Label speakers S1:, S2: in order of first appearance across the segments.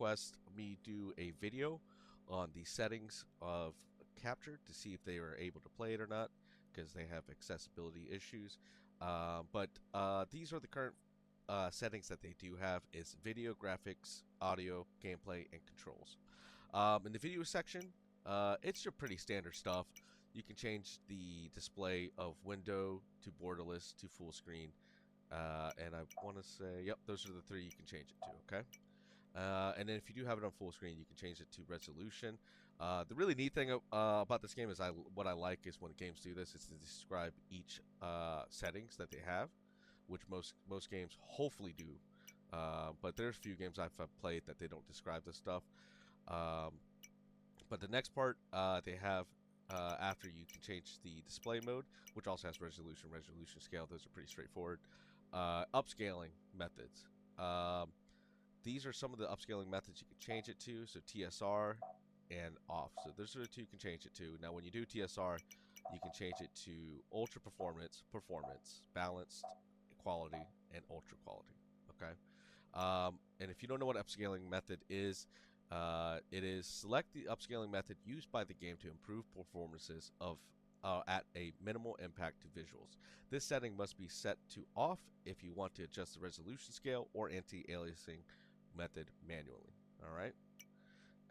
S1: request me do a video on the settings of Capture to see if they are able to play it or not, because they have accessibility issues. But these are the current settings that they do have: is video, graphics, audio, gameplay, and controls. In the video section, it's your pretty standard stuff. You can change the display of window to borderless to full screen. And I want to say, yep, those are the three you can change it to, okay? And then if you do have it on full screen, you can change it to resolution. The really neat thing about this game is what I like is when games do this is to describe each settings that they have, which most games hopefully do. But there's a few games I've played that they don't describe this stuff. But the next part they have after you can change the display mode, which also has resolution scale. Those are pretty straightforward. Upscaling methods. These are some of the upscaling methods you can change it to. So TSR and off. So those are the two you can change it to. Now when you do TSR, you can change it to ultra performance, balanced, quality, and ultra quality. Okay. And if you don't know what upscaling method is, it is select the upscaling method used by the game to improve performances of at a minimal impact to visuals. This setting must be set to off if you want to adjust the resolution scale or anti-aliasing method manually. All right.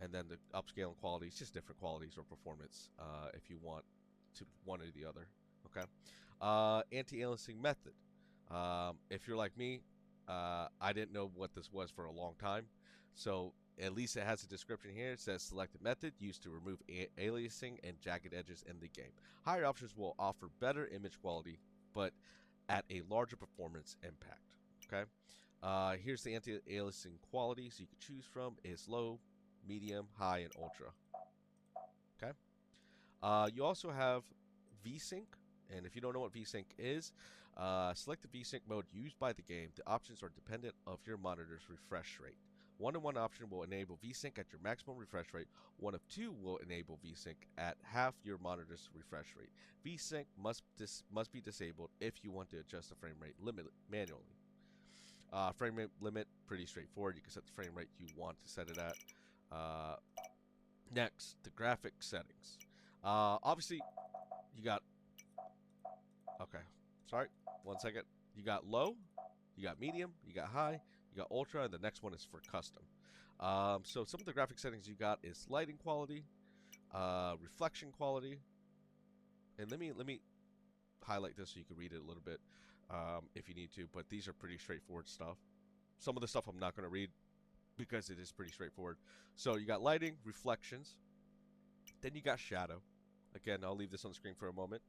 S1: And then the upscaling quality is just different qualities or performance if you want to one or the other. Okay. Anti-aliasing method. If you're like me, I didn't know what this was for a long time, so at least it has a description here. It says selected method used to remove aliasing and jagged edges in the game. Higher options will offer better image quality, but at a larger performance impact. Okay. Here's the anti-aliasing quality, so you can choose from is low, medium, high, and ultra. Okay. You also have VSync. And if you don't know what VSync is, select the VSync mode used by the game. The options are dependent of your monitor's refresh rate. 1-to-1 option will enable VSync at your maximum refresh rate. 1 of 2 will enable VSync at half your monitor's refresh rate. VSync must be disabled if you want to adjust the frame rate limit manually. Frame rate limit, pretty straightforward. You can set the frame rate you want to set it at. Next, the graphic settings. Obviously, you got... Okay, sorry, 1 second. You got low, you got medium, you got high, you got ultra, and the next one is for custom. So some of the graphic settings you got is lighting quality, reflection quality, and let me highlight this so you can read it a little bit if you need to. But these are pretty straightforward stuff. Some of the stuff I'm not going to read because it is pretty straightforward. So you got lighting, reflections, then you got shadow. Again, I'll leave this on the screen for a moment.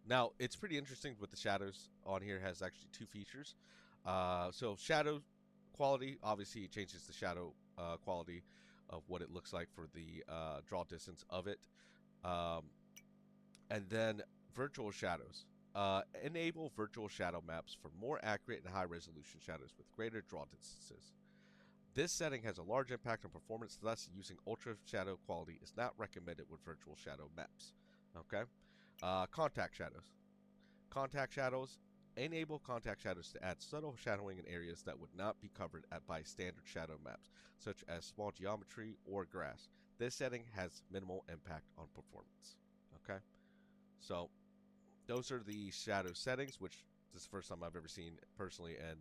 S1: Now, it's pretty interesting with the shadows on here. It has actually 2 features. So shadow quality, obviously it changes the shadow quality of what it looks like for the draw distance of it. And then virtual shadows. Enable virtual shadow maps for more accurate and high resolution shadows with greater draw distances. This setting has a large impact on performance, thus using ultra shadow quality is not recommended with virtual shadow maps. Okay. Contact shadows. Contact shadows. Enable contact shadows to add subtle shadowing in areas that would not be covered by standard shadow maps, such as small geometry or grass. This setting has minimal impact on performance. Okay, so those are the shadow settings, which this is the first time I've ever seen personally in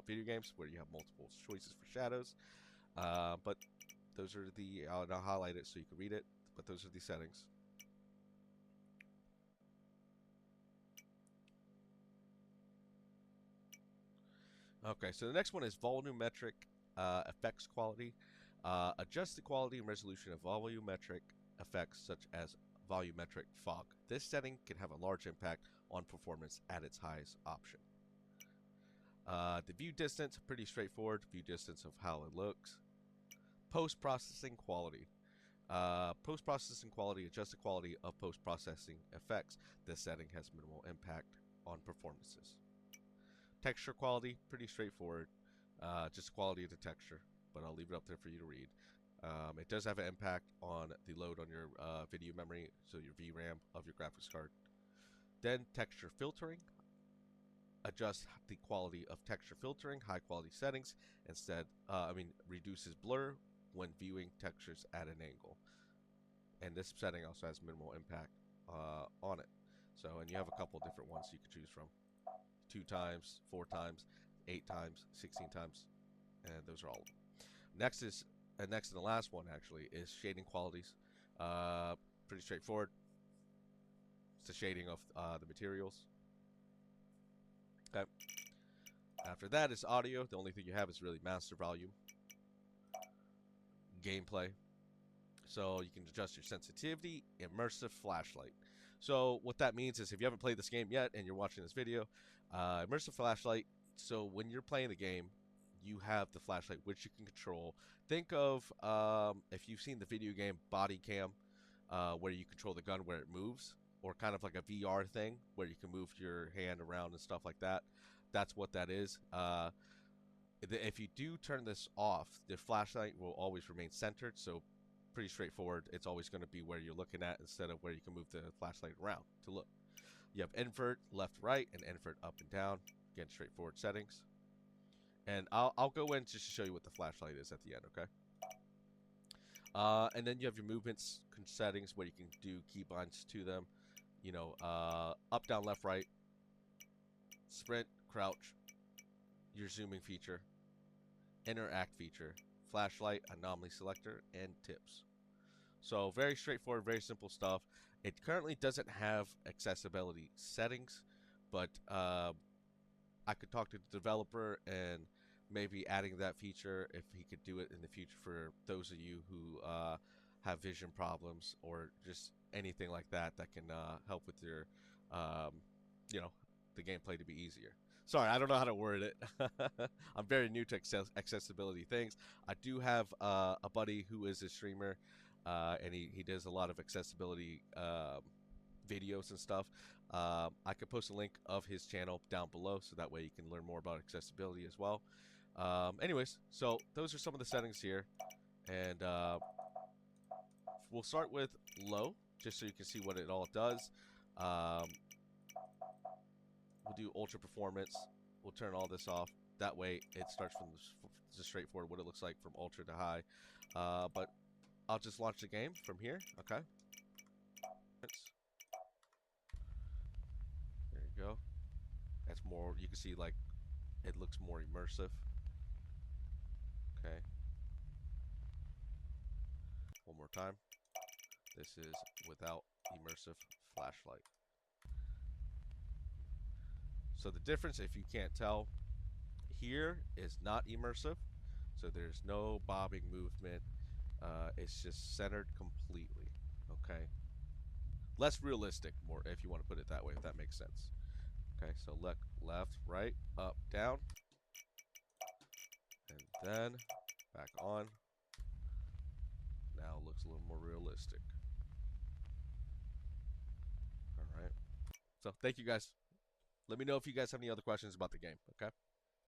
S1: video games where you have multiple choices for shadows. But those are the, I'll highlight it so you can read it, but those are the settings. Okay, so the next one is volumetric effects quality. Adjust the quality and resolution of volumetric effects such as volumetric fog. This setting can have a large impact on performance at its highest option. The view distance, pretty straightforward. View distance of how it looks. Post-processing quality. Post-processing quality, adjust the quality of post-processing effects. This setting has minimal impact on performances. Texture quality, pretty straightforward. Just quality of the texture, but I'll leave it up there for you to read. It does have an impact on the load on your video memory, so your VRAM of your graphics card. Then texture filtering. adjust the quality of texture filtering, high quality settings, reduces blur when viewing textures at an angle. And this setting also has minimal impact on it. So, and you have a couple different ones you can choose from: 2 times, 4 times, 8 times, 16 times, and those are all of them. Next and the last one actually is shading qualities. Pretty straightforward. It's the shading of the materials. Okay. After that is audio. The only thing you have is really master volume. Gameplay. So you can adjust your sensitivity, immersive flashlight. So what that means is if you haven't played this game yet and you're watching this video, immersive flashlight. So when you're playing the game, you have the flashlight which you can control. Think of if you've seen the video game Body Cam, where you control the gun where it moves, or kind of like a VR thing where you can move your hand around and stuff like that. That's what that is. If you do turn this off, the flashlight will always remain centered. So pretty straightforward. It's always going to be where you're looking at instead of where you can move the flashlight around to look. You have invert left, right, and invert up and down. Again, straightforward settings. And I'll go in just to show you what the flashlight is at the end, okay? And then you have your movements settings where you can do keybinds to them. You know, up, down, left, right, sprint, crouch, your zooming feature, interact feature, flashlight, anomaly selector, and tips. So very straightforward, very simple stuff. It currently doesn't have accessibility settings, but I could talk to the developer and maybe adding that feature if he could do it in the future for those of you who have vision problems or just anything like that that can help with your, you know, the gameplay to be easier. Sorry, I don't know how to word it. I'm very new to accessibility things. I do have a buddy who is a streamer, and he does a lot of accessibility videos and stuff. I could post a link of his channel down below so that way you can learn more about accessibility as well. Anyways, so those are some of the settings here, and we'll start with low just so you can see what it all does. We'll do ultra performance. We'll turn all this off. That way it starts from the straightforward what it looks like from ultra to high. But I'll just launch the game from here. Okay. There you go. That's more, you can see like it looks more immersive. Okay. One more time. This is without immersive flashlight. So the difference, if you can't tell, here is not immersive. So there's no bobbing movement. It's just centered completely. Okay. Less realistic, more if you want to put it that way, if that makes sense. Okay, so left, right, up, down, and then back on. Now it looks a little more realistic. All right. So thank you guys. Let me know if you guys have any other questions about the game. Okay.